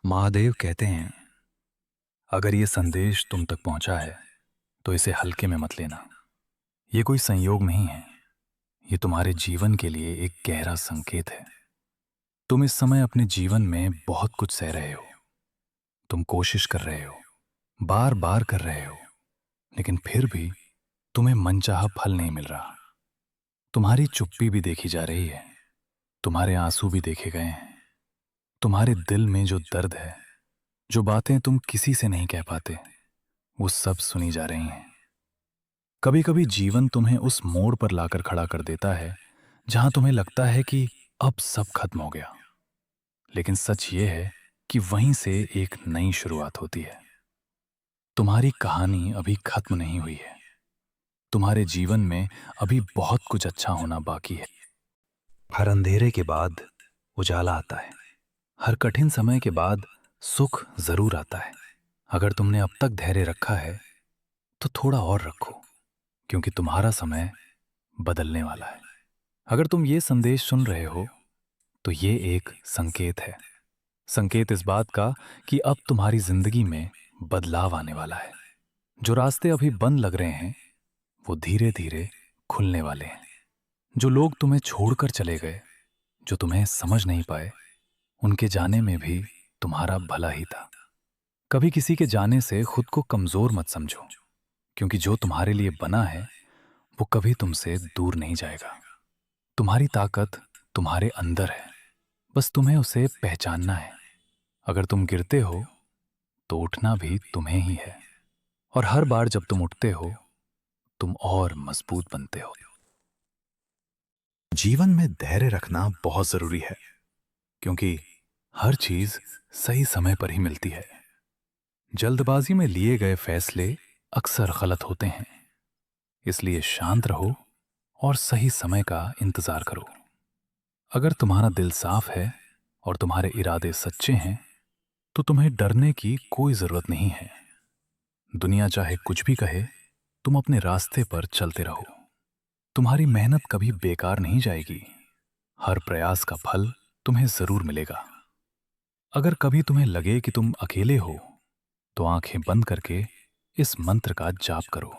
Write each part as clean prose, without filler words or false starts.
महादेव कहते हैं, अगर ये संदेश तुम तक पहुंचा है तो इसे हल्के में मत लेना। ये कोई संयोग नहीं है, ये तुम्हारे जीवन के लिए एक गहरा संकेत है। तुम इस समय अपने जीवन में बहुत कुछ सह रहे हो। तुम कोशिश कर रहे हो, बार बार कर रहे हो, लेकिन फिर भी तुम्हें मनचाहा फल नहीं मिल रहा। तुम्हारी चुप्पी भी देखी जा रही है, तुम्हारे आंसू भी देखे गए हैं। तुम्हारे दिल में जो दर्द है, जो बातें तुम किसी से नहीं कह पाते, वो सब सुनी जा रही हैं। कभी कभी जीवन तुम्हें उस मोड़ पर लाकर खड़ा कर देता है जहां तुम्हें लगता है कि अब सब खत्म हो गया। लेकिन सच ये है कि वहीं से एक नई शुरुआत होती है। तुम्हारी कहानी अभी खत्म नहीं हुई है। तुम्हारे जीवन में अभी बहुत कुछ अच्छा होना बाकी है। हर अंधेरे के बाद उजाला आता है, हर कठिन समय के बाद सुख जरूर आता है। अगर तुमने अब तक धैर्य रखा है तो थोड़ा और रखो, क्योंकि तुम्हारा समय बदलने वाला है। अगर तुम ये संदेश सुन रहे हो तो ये एक संकेत है। संकेत इस बात का कि अब तुम्हारी जिंदगी में बदलाव आने वाला है। जो रास्ते अभी बंद लग रहे हैं वो धीरे धीरे खुलने वाले हैं। जो लोग तुम्हें छोड़कर चले गए, जो तुम्हें समझ नहीं पाए, उनके जाने में भी तुम्हारा भला ही था। कभी किसी के जाने से खुद को कमजोर मत समझो, क्योंकि जो तुम्हारे लिए बना है वो कभी तुमसे दूर नहीं जाएगा। तुम्हारी ताकत तुम्हारे अंदर है, बस तुम्हें उसे पहचानना है। अगर तुम गिरते हो तो उठना भी तुम्हें ही है, और हर बार जब तुम उठते हो तुम और मजबूत बनते हो। जीवन में धैर्य रखना बहुत जरूरी है, क्योंकि हर चीज सही समय पर ही मिलती है। जल्दबाजी में लिए गए फैसले अक्सर गलत होते हैं, इसलिए शांत रहो और सही समय का इंतजार करो। अगर तुम्हारा दिल साफ है और तुम्हारे इरादे सच्चे हैं तो तुम्हें डरने की कोई जरूरत नहीं है। दुनिया चाहे कुछ भी कहे, तुम अपने रास्ते पर चलते रहो। तुम्हारी मेहनत कभी बेकार नहीं जाएगी। हर प्रयास का फल तुम्हें जरूर मिलेगा। अगर कभी तुम्हें लगे कि तुम अकेले हो तो आंखें बंद करके इस मंत्र का जाप करो।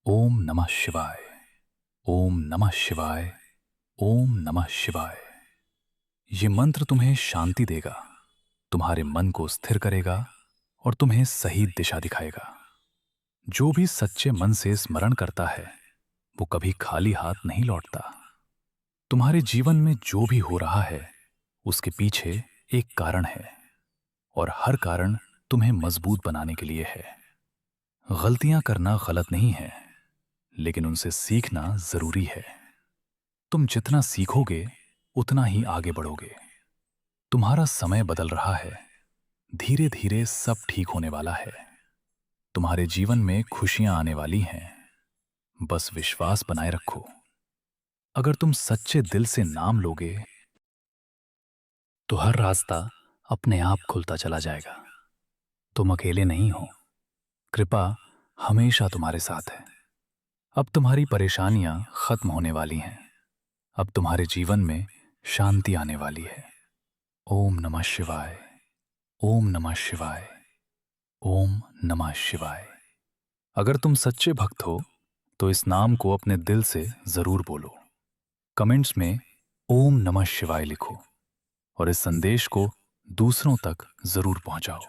ओम नमः शिवाय, ओम नमः शिवाय, ओम नमः शिवाय। ये मंत्र तुम्हें शांति देगा, तुम्हारे मन को स्थिर करेगा और तुम्हें सही दिशा दिखाएगा। जो भी सच्चे मन से स्मरण करता है वो कभी खाली हाथ नहीं लौटता। तुम्हारे जीवन में जो भी हो रहा है उसके पीछे एक कारण है, और हर कारण तुम्हें मजबूत बनाने के लिए है। गलतियां करना गलत नहीं है, लेकिन उनसे सीखना जरूरी है। तुम जितना सीखोगे उतना ही आगे बढ़ोगे। तुम्हारा समय बदल रहा है, धीरे धीरे सब ठीक होने वाला है। तुम्हारे जीवन में खुशियां आने वाली हैं, बस विश्वास बनाए रखो। अगर तुम सच्चे दिल से नाम लोगे तो हर रास्ता अपने आप खुलता चला जाएगा। तुम अकेले नहीं हो, कृपा हमेशा तुम्हारे साथ है। अब तुम्हारी परेशानियां खत्म होने वाली हैं। अब तुम्हारे जीवन में शांति आने वाली है। ओम नमः शिवाय, ओम नमः शिवाय, ओम नमः शिवाय। अगर तुम सच्चे भक्त हो तो इस नाम को अपने दिल से जरूर बोलो। कमेंट्स में ओम नमः शिवाय लिखो और इस संदेश को दूसरों तक जरूर पहुंचाओ।